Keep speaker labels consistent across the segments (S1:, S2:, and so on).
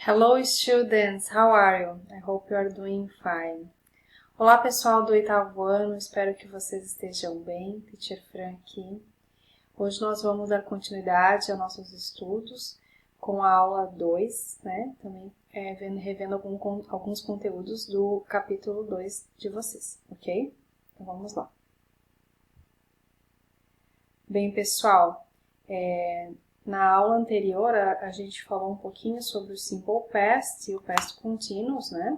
S1: Hello students, how are you? I hope you are doing fine. Olá pessoal do 8º ano, espero que vocês estejam bem. Teacher Fran aqui. Hoje nós vamos dar continuidade aos nossos estudos com a aula 2, né? Também revendo alguns conteúdos do capítulo 2 de vocês, ok? Então vamos lá. Bem pessoal, na aula anterior, a gente falou um pouquinho sobre o Simple Past e o Past Continuous, né?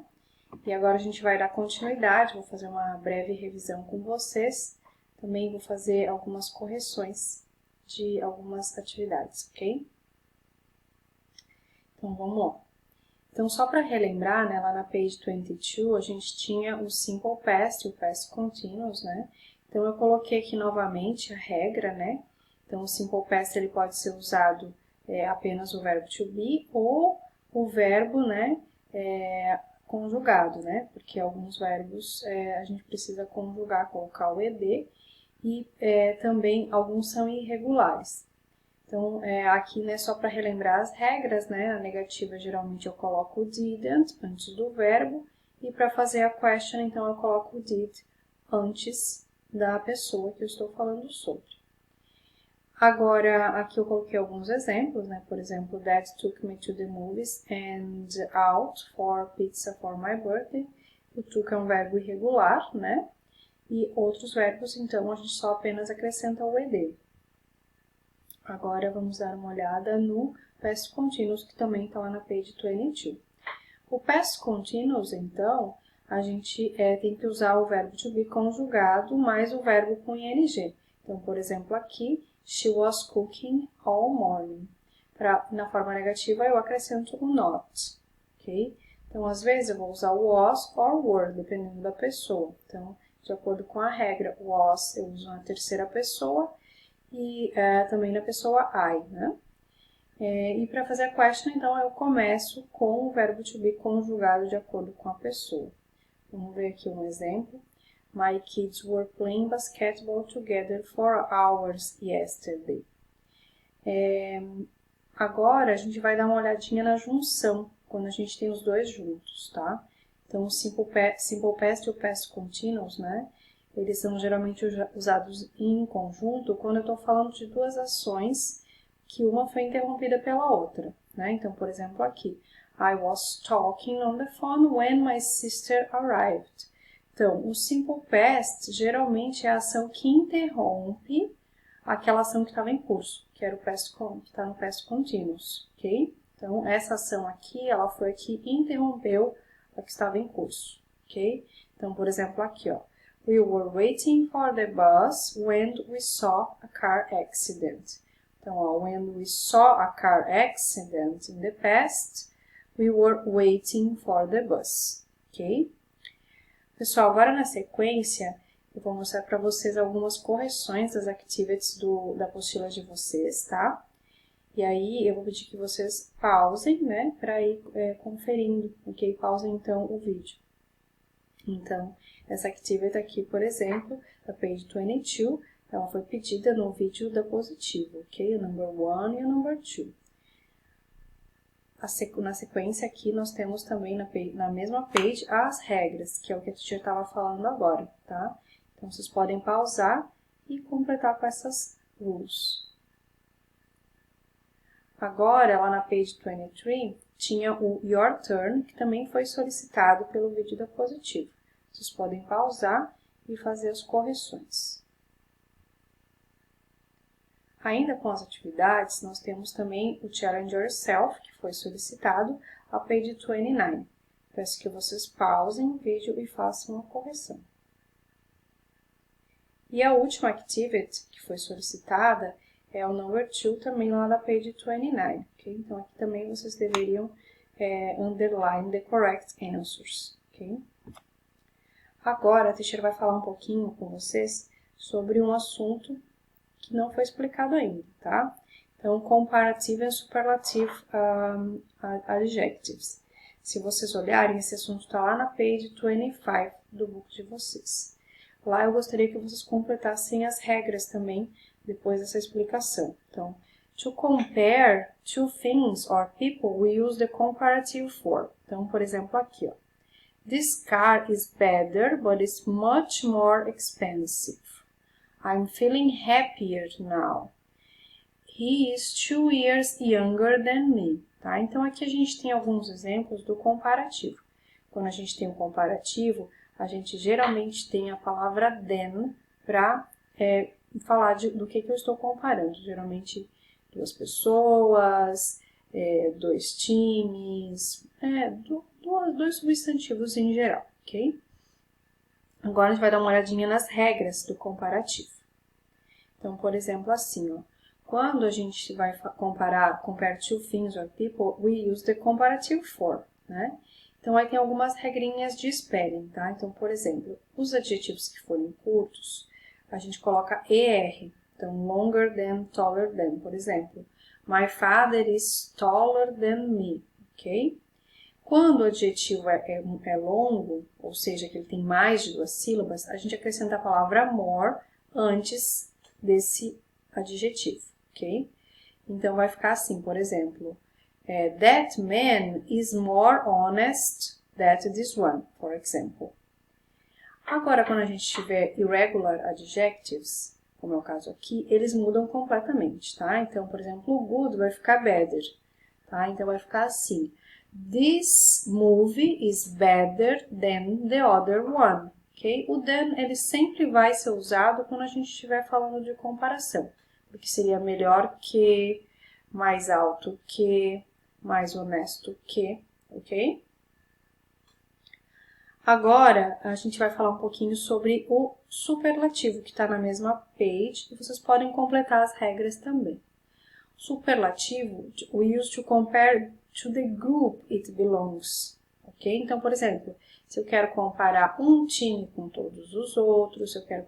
S1: E agora a gente vai dar continuidade, vou fazer uma breve revisão com vocês. Também vou fazer algumas correções de algumas atividades, ok? Então, vamos lá. Então, só para relembrar, né, lá na page 22, a gente tinha o Simple Past e o Past Continuous, né? Então, eu coloquei aqui novamente a regra, né? Então, o Simple Past ele pode ser usado apenas o verbo to be ou o verbo, né, conjugado, né? Porque alguns verbos a gente precisa conjugar, colocar o ed e também alguns são irregulares. Então, aqui, né, só para relembrar as regras, né? Na negativa, geralmente eu coloco o didn't antes do verbo e para fazer a question, então eu coloco o did antes da pessoa que eu estou falando sobre. Agora, aqui eu coloquei alguns exemplos, né? Por exemplo, Dad took me to the movies and out for pizza for my birthday. O took é um verbo irregular, né? E outros verbos, então, a gente só apenas acrescenta o ed. Agora, vamos dar uma olhada no Past Continuous, que também está lá na page 22. O Past Continuous, então, a gente tem que usar o verbo to be conjugado mais o verbo com ing. Então, por exemplo, aqui, she was cooking all morning. Na forma negativa, eu acrescento o not, ok? Então, às vezes, eu vou usar o was or were, dependendo da pessoa. Então, de acordo com a regra, was eu uso na terceira pessoa e também na pessoa I, né? E para fazer a question, então, eu começo com o verbo to be conjugado de acordo com a pessoa. Vamos ver aqui um exemplo. My kids were playing basketball together for hours yesterday. Agora, a gente vai dar uma olhadinha na junção, quando a gente tem os dois juntos, tá? Então, o Simple Past e o Past Continuous, né? Eles são geralmente usados em conjunto quando eu estou falando de duas ações que uma foi interrompida pela outra, né? Então, por exemplo, aqui. I was talking on the phone when my sister arrived. Então, o Simple Past geralmente é a ação que interrompe aquela ação que estava em curso, que era o past, que está no Past Continuous, ok? Então, essa ação aqui, ela foi a que interrompeu a que estava em curso, ok? Então, por exemplo, aqui, ó. We were waiting for the bus when we saw a car accident. Então, ó, when we saw a car accident in the past, we were waiting for the bus, ok? Pessoal, agora na sequência, eu vou mostrar para vocês algumas correções das activities da apostila de vocês, tá? E aí, eu vou pedir que vocês pausem, né, para ir conferindo, ok? Pausem, então, o vídeo. Então, essa activity aqui, por exemplo, da page 22, ela foi pedida no vídeo da positiva, ok? O number 1 e o number 2. Na sequência aqui, nós temos também na mesma page as regras, que é o que a teacher estava falando agora, tá? Então, vocês podem pausar e completar com essas rules. Agora, lá na page 23, tinha o Your Turn, que também foi solicitado pelo vídeo da positiva. Vocês podem pausar e fazer as correções. Ainda com as atividades, nós temos também o Challenge Yourself, que foi solicitado, a page 29. Peço que vocês pausem o vídeo e façam a correção. E a última activity que foi solicitada é o number 2, também lá na page 29. Okay? Então, aqui também vocês deveriam underline the correct answers. Okay? Agora, a teacher vai falar um pouquinho com vocês sobre um assunto que não foi explicado ainda, tá? Então, comparative and superlative adjectives. Se vocês olharem, esse assunto está lá na page 25 do book de vocês. Lá eu gostaria que vocês completassem as regras também, depois dessa explicação. Então, To compare two things or people, we use the comparative form. Então, por exemplo, aqui, ó. This car is better, but it's much more expensive. I'm feeling happier now. He is 2 years younger than me. Tá? Então, aqui a gente tem alguns exemplos do comparativo. Quando a gente tem um comparativo, a gente geralmente tem a palavra than para falar do que eu estou comparando. Geralmente, 2 pessoas, 2 times, 2 substantivos em geral, ok? Agora a gente vai dar uma olhadinha nas regras do comparativo. Então, por exemplo, assim, ó, quando a gente vai compare two things or people, we use the comparative form, né? Então, aí tem algumas regrinhas de spelling, tá? Então, por exemplo, os adjetivos que forem curtos, a gente coloca ER. Então, longer than, taller than, por exemplo. My father is taller than me, ok? Quando o adjetivo é longo, ou seja, que ele tem mais de 2 sílabas, a gente acrescenta a palavra more antes desse adjetivo, ok? Então, vai ficar assim, por exemplo, that man is more honest than this one, for example. Agora, quando a gente tiver irregular adjectives, como é o caso aqui, eles mudam completamente, tá? Então, por exemplo, o good vai ficar better, tá? Então, vai ficar assim. This movie is better than the other one, ok? O than, ele sempre vai ser usado quando a gente estiver falando de comparação, porque seria melhor que, mais alto que, mais honesto que, ok? Agora, a gente vai falar um pouquinho sobre o superlativo, que está na mesma page, e vocês podem completar as regras também. Superlativo, we use to compare to the group it belongs, ok? Então, por exemplo, se eu quero comparar um time com todos os outros, se eu quero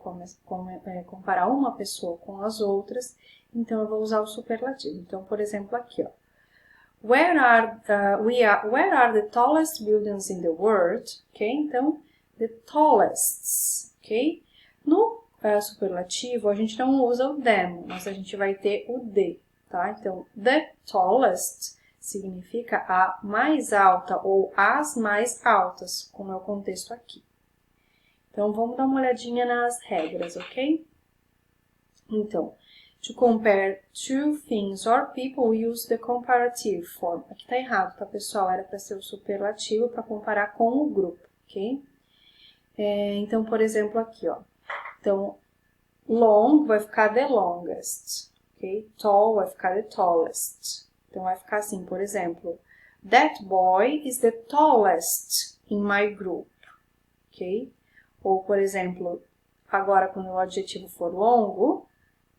S1: comparar uma pessoa com as outras, então eu vou usar o superlativo. Então, por exemplo, aqui, ó. Where are the tallest buildings in the world? Ok? Então, the tallest, ok? No superlativo, a gente não usa o them, mas a gente vai ter o the, tá? Então, the tallest significa a mais alta ou as mais altas, como é o contexto aqui. Então, vamos dar uma olhadinha nas regras, ok? Então, to compare two things or people, we use the comparative form. Aqui tá errado, tá, pessoal? Era para ser o superlativo para comparar com o grupo, ok? Então, por exemplo, aqui, ó. Então, long vai ficar the longest, ok? Tall vai ficar the tallest. Então, vai ficar assim, por exemplo. That boy is the tallest in my group, ok? Ou, por exemplo, agora quando o adjetivo for longo,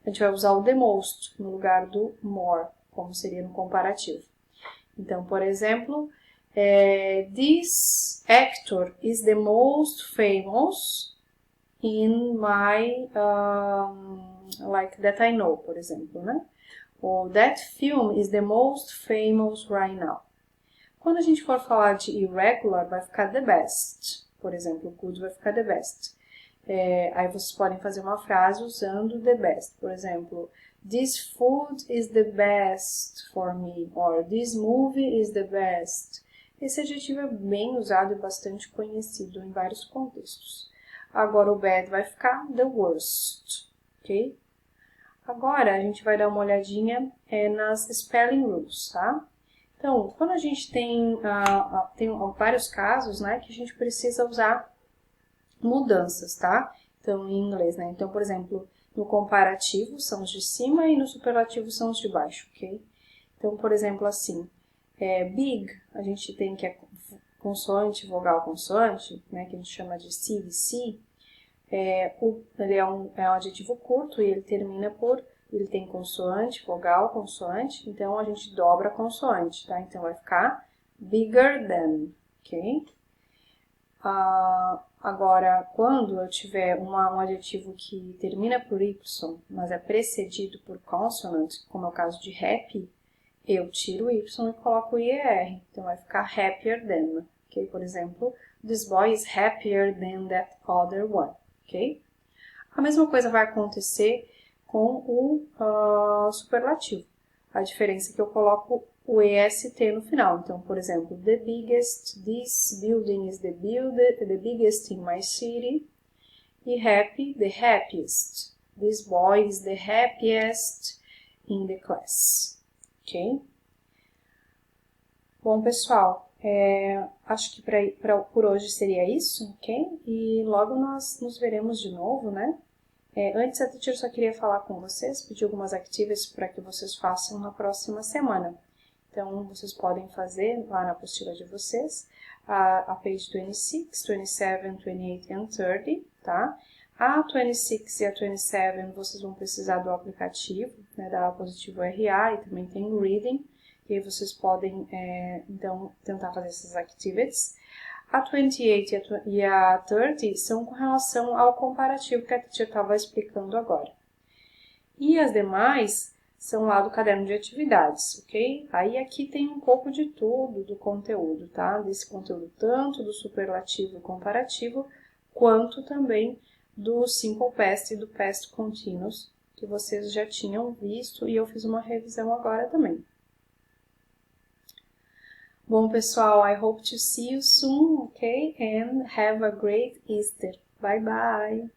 S1: a gente vai usar o the most no lugar do more, como seria no comparativo. Então, por exemplo, this actor is the most famous in my, like that I know, por exemplo, né? Ou that film is the most famous right now. Quando a gente for falar de irregular, vai ficar the best. Por exemplo, good vai ficar the best. Aí vocês podem fazer uma frase usando the best. Por exemplo, this food is the best for me. Or this movie is the best. Esse adjetivo é bem usado e bastante conhecido em vários contextos. Agora o bad vai ficar the worst. Ok? Agora a gente vai dar uma olhadinha nas spelling rules, tá? Então, quando a gente tem vários casos, né, que a gente precisa usar mudanças, tá? Então, em inglês, né? Então, por exemplo, no comparativo são os de cima e no superlativo são os de baixo, ok? Então, por exemplo, assim, big, a gente tem que é consoante, vogal, consoante, né? Que a gente chama de CVC. Ele é um adjetivo curto e ele termina ele tem consoante, vogal, consoante, então a gente dobra a consoante, tá? Então, vai ficar bigger than, ok? Agora, quando eu tiver um adjetivo que termina por Y, mas é precedido por consonant, como é o caso de happy, eu tiro o Y e coloco o IER. Então, vai ficar happier than, ok? Por exemplo, this boy is happier than that other one, ok? A mesma coisa vai acontecer com o superlativo. A diferença é que eu coloco o EST no final. Então, por exemplo, the biggest, this building is the biggest in my city. E happy, the happiest. This boy is the happiest in the class. Ok? Bom, pessoal, acho que por hoje seria isso, ok? E logo nós nos veremos de novo, né? Antes, a teacher só queria falar com vocês, pedir algumas activities para que vocês façam na próxima semana. Então, vocês podem fazer lá na apostila de vocês, a page 26, 27, 28 and 30, tá? A 26 e a 27 vocês vão precisar do aplicativo, né, da Apositivo RA, e também tem o Reading, e aí vocês podem, então, tentar fazer essas activities. A 28 e a 30 são com relação ao comparativo que a teacher estava explicando agora. E as demais são lá do caderno de atividades, ok? Aí aqui tem um pouco de tudo do conteúdo, tá? Desse conteúdo tanto do superlativo e comparativo, quanto também do Simple Past e do Past Continuous, que vocês já tinham visto e eu fiz uma revisão agora também. Bom, pessoal, I hope to see you soon, okay? And have a great Easter. Bye, bye!